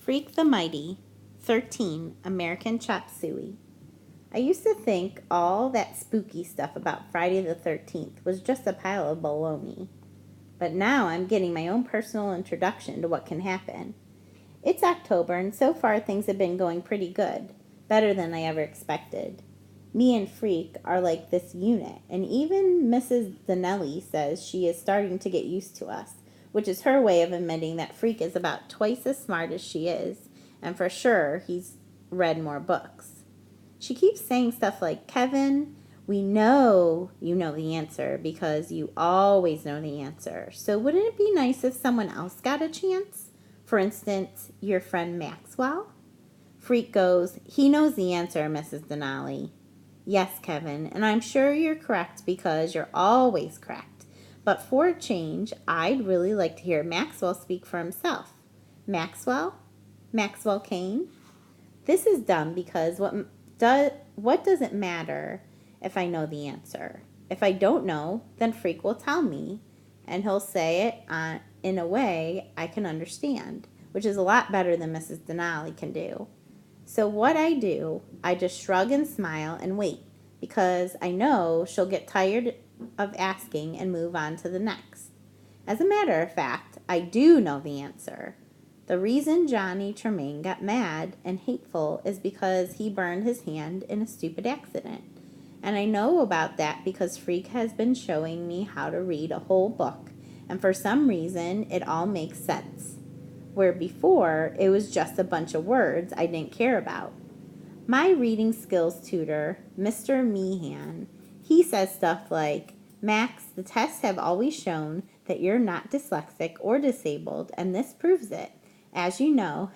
Freak the Mighty, 13, American Chop Suey. I used to think all that spooky stuff about Friday the 13th was just a pile of baloney. But now I'm getting my own personal introduction to what can happen. It's October, and so far things have been going pretty good, better than I ever expected. Me and Freak are like this unit, and even Mrs. Donnelly says she is starting to get used to us, which is her way of admitting that Freak is about twice as smart as she is, and for sure he's read more books. She keeps saying stuff like, Kevin, we know you know the answer because you always know the answer. So wouldn't it be nice if someone else got a chance? For instance, your friend Maxwell? Freak goes, he knows the answer, Mrs. Denali. Yes, Kevin, and I'm sure you're correct because you're always correct. But for a change, I'd really like to hear Maxwell speak for himself. Maxwell? Maxwell Kane? This is dumb because what does it matter if I know the answer? If I don't know, then Freak will tell me, and he'll say it in a way I can understand, which is a lot better than Mrs. Denali can do. So what I do, I just shrug and smile and wait, because I know she'll get tired of asking and move on to the next. As a matter of fact, I do know the answer. The reason Johnny Tremaine got mad and hateful is because he burned his hand in a stupid accident. And I know about that because Freak has been showing me how to read a whole book, and for some reason it all makes sense. Where before it was just a bunch of words I didn't care about. My reading skills tutor, Mr. Meehan, he says stuff like, Max, the tests have always shown that you're not dyslexic or disabled, and this proves it. As you know,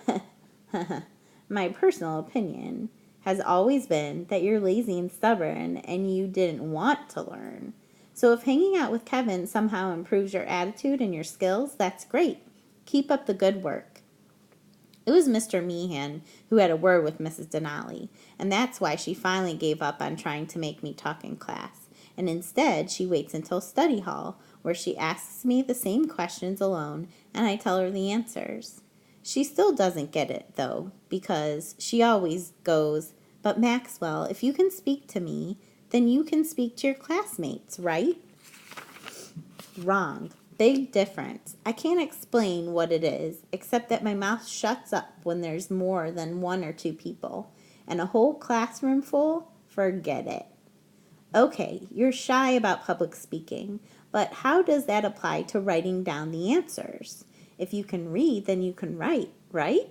my personal opinion has always been that you're lazy and stubborn and you didn't want to learn. So if hanging out with Kevin somehow improves your attitude and your skills, that's great. Keep up the good work. It was Mr. Meehan who had a word with Mrs. Denali, and that's why she finally gave up on trying to make me talk in class. And instead, she waits until study hall, where she asks me the same questions alone, and I tell her the answers. She still doesn't get it, though, because she always goes, but Maxwell, if you can speak to me, then you can speak to your classmates, right? Wrong. Big difference. I can't explain what it is, except that my mouth shuts up when there's more than one or two people. And a whole classroom full? Forget it. Okay, you're shy about public speaking, but how does that apply to writing down the answers? If you can read, then you can write, right?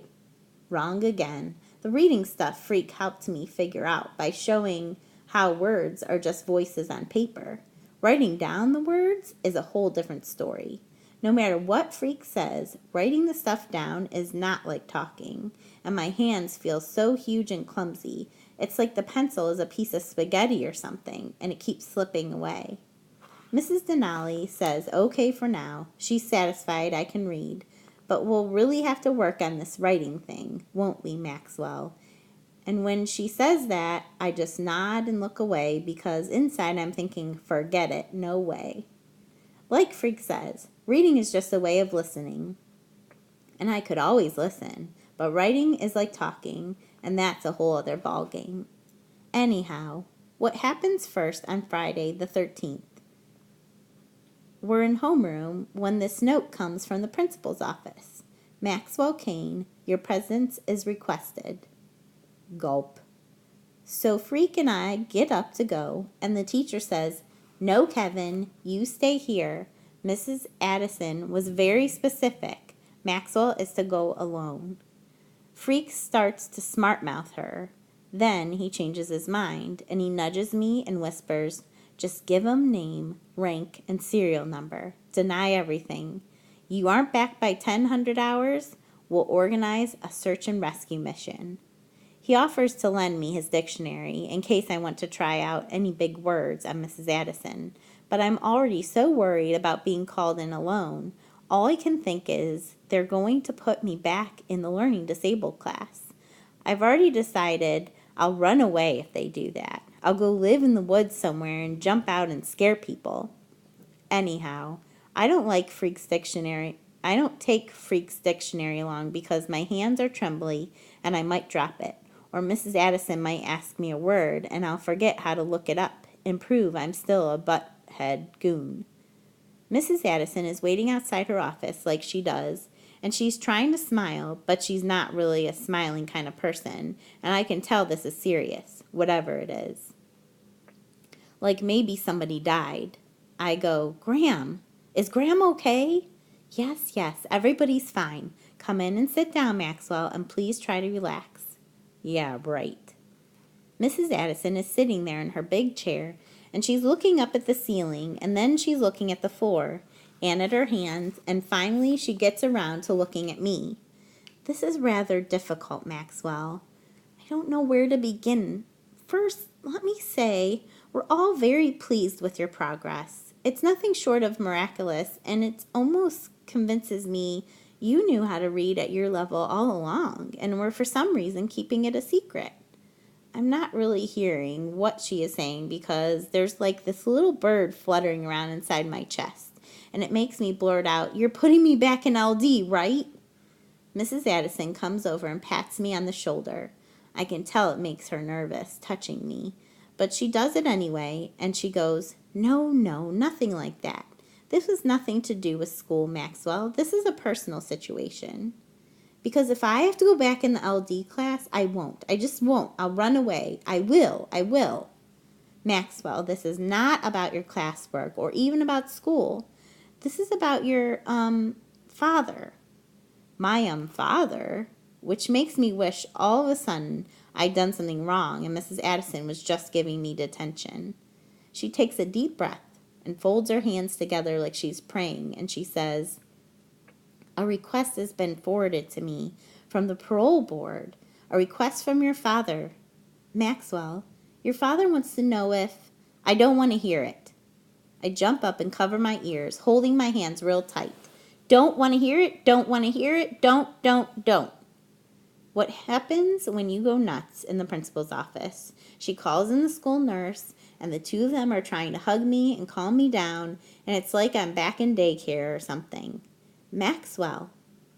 Wrong again. The reading stuff Freak helped me figure out by showing how words are just voices on paper. Writing down the words is a whole different story. No matter what Freak says, writing the stuff down is not like talking, and my hands feel so huge and clumsy. It's like the pencil is a piece of spaghetti or something, and it keeps slipping away. Mrs. Denali says okay for now. She's satisfied I can read, but we'll really have to work on this writing thing, won't we, Maxwell? And when she says that, I just nod and look away because inside I'm thinking, forget it, no way. Like Freak says, reading is just a way of listening. And I could always listen, but writing is like talking, and that's a whole other ballgame. Anyhow, what happens first on Friday the 13th? We're in homeroom when this note comes from the principal's office. Maxwell Kane, your presence is requested. Gulp. So Freak and I get up to go, and the teacher says, no, Kevin, you stay here. Mrs. Addison was very specific. Maxwell is to go alone. Freak starts to smart-mouth her. Then he changes his mind, and he nudges me and whispers, just give him name, rank, and serial number. Deny everything. You aren't back by 100 hours? We'll organize a search and rescue mission. He offers to lend me his dictionary in case I want to try out any big words on Mrs. Addison, but I'm already so worried about being called in alone. All I can think is they're going to put me back in the learning disabled class. I've already decided I'll run away if they do that. I'll go live in the woods somewhere and jump out and scare people. Anyhow, I don't like Freak's dictionary I don't take Freak's dictionary along because my hands are trembly and I might drop it. Or Mrs. Addison might ask me a word and I'll forget how to look it up and prove I'm still a butthead goon. Mrs. Addison is waiting outside her office like she does, and she's trying to smile, but she's not really a smiling kind of person, and I can tell this is serious, whatever it is. Like maybe somebody died. I go, Graham, is Graham okay? Yes, yes, everybody's fine. Come in and sit down, Maxwell, and please try to relax. Yeah, right. Mrs. Addison is sitting there in her big chair, and she's looking up at the ceiling, and then she's looking at the floor, and at her hands, and finally she gets around to looking at me. This is rather difficult, Maxwell. I don't know where to begin. First, let me say, we're all very pleased with your progress. It's nothing short of miraculous, and it almost convinces me you knew how to read at your level all along, and were for some reason keeping it a secret. I'm not really hearing what she is saying because there's like this little bird fluttering around inside my chest, and it makes me blurt out, "You're putting me back in LD, right?" Mrs. Addison comes over and pats me on the shoulder. I can tell it makes her nervous, touching me, but she does it anyway, and she goes, No, nothing like that. This has nothing to do with school, Maxwell. This is a personal situation. Because if I have to go back in the LD class, I won't. I just won't. I'll run away. I will. Maxwell, this is not about your classwork or even about school. This is about your, father. My, father? Which makes me wish all of a sudden I'd done something wrong and Mrs. Addison was just giving me detention. She takes a deep breath and folds her hands together like she's praying, and she says, A request has been forwarded to me from the parole board. A request from your father. Maxwell, your father wants to know if... I don't want to hear it. I jump up and cover my ears, holding my hands real tight. Don't want to hear it, don't want to hear it, don't. What happens when you go nuts in the principal's office? She calls in the school nurse, and the two of them are trying to hug me and calm me down, and it's like I'm back in daycare or something. Maxwell,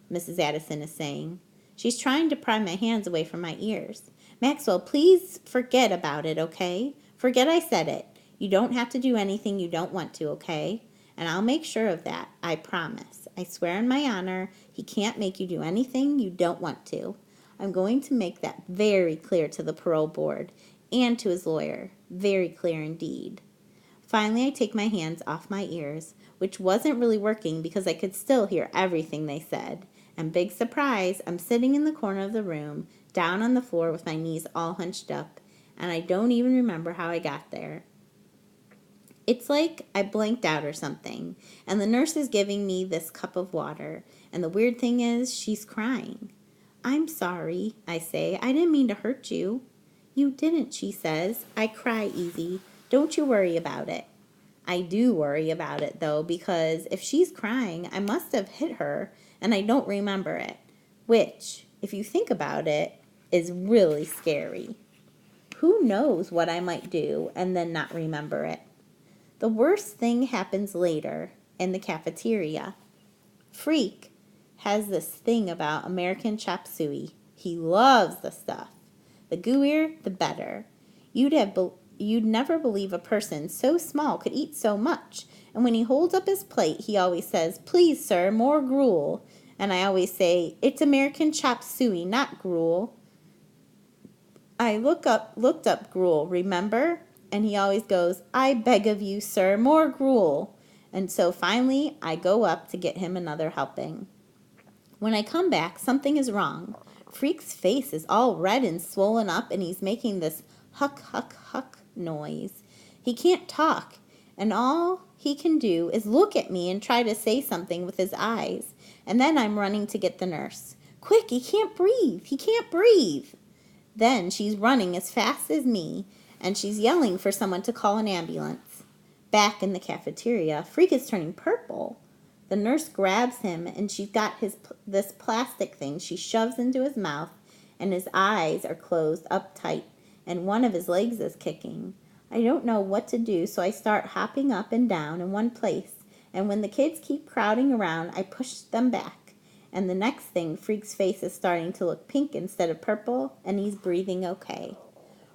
Mrs. Addison is saying. She's trying to pry my hands away from my ears. Maxwell, please forget about it, okay? Forget I said it. You don't have to do anything you don't want to, okay? And I'll make sure of that, I promise. I swear on my honor, he can't make you do anything you don't want to. I'm going to make that very clear to the parole board and to his lawyer. Very clear indeed. Finally, I take my hands off my ears, which wasn't really working because I could still hear everything they said. And big surprise, I'm sitting in the corner of the room, down on the floor with my knees all hunched up, and I don't even remember how I got there. It's like I blanked out or something, and the nurse is giving me this cup of water, and the weird thing is she's crying. I'm sorry, I say. I didn't mean to hurt you. You didn't, she says. I cry easy. Don't you worry about it. I do worry about it, though, because if she's crying, I must have hit her, and I don't remember it, which, if you think about it, is really scary. Who knows what I might do and then not remember it? The worst thing happens later, in the cafeteria. Freak has this thing about American chop suey. He loves the stuff. The gooier, the better. You'd never believe a person so small could eat so much. And when he holds up his plate, he always says, Please, sir, more gruel. And I always say, It's American chop suey, not gruel. I looked up gruel, remember? And he always goes, I beg of you, sir, more gruel. And so finally, I go up to get him another helping. When I come back, something is wrong. Freak's face is all red and swollen up, and he's making this huck, huck, huck noise. He can't talk, and all he can do is look at me and try to say something with his eyes. And then I'm running to get the nurse. Quick, he can't breathe. He can't breathe. Then she's running as fast as me, and she's yelling for someone to call an ambulance. Back in the cafeteria, Freak is turning purple. The nurse grabs him, and she's got this plastic thing she shoves into his mouth, and his eyes are closed up tight, and one of his legs is kicking. I don't know what to do, so I start hopping up and down in one place And when the kids keep crowding around, I push them back. And the next thing, Freak's face is starting to look pink instead of purple, and he's breathing okay.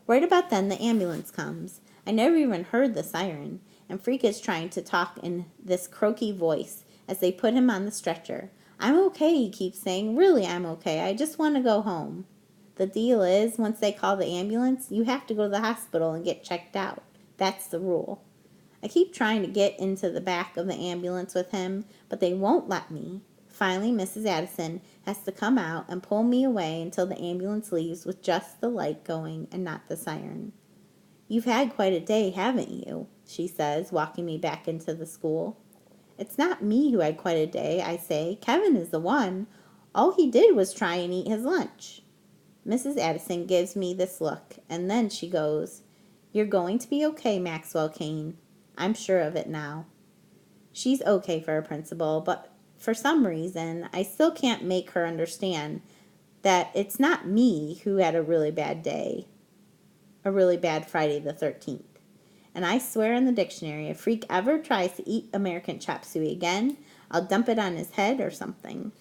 Right about then, the ambulance comes. I never even heard the siren, and Freak is trying to talk in this croaky voice as they put him on the stretcher. I'm okay, he keeps saying. Really, I'm okay. I just want to go home. The deal is, once they call the ambulance, you have to go to the hospital and get checked out. That's the rule. I keep trying to get into the back of the ambulance with him, but they won't let me. Finally, Mrs. Addison has to come out and pull me away until the ambulance leaves with just the light going and not the siren. You've had quite a day, haven't you? She says, walking me back into the school. It's not me who had quite a day, I say. Kevin is the one. All he did was try and eat his lunch. Mrs. Addison gives me this look, and then she goes, You're going to be okay, Maxwell Kane. I'm sure of it now. She's okay for a principal, but for some reason, I still can't make her understand that it's not me who had a really bad day, a really bad Friday the 13th. And I swear in the dictionary, if Freak ever tries to eat American chop suey again, I'll dump it on his head or something.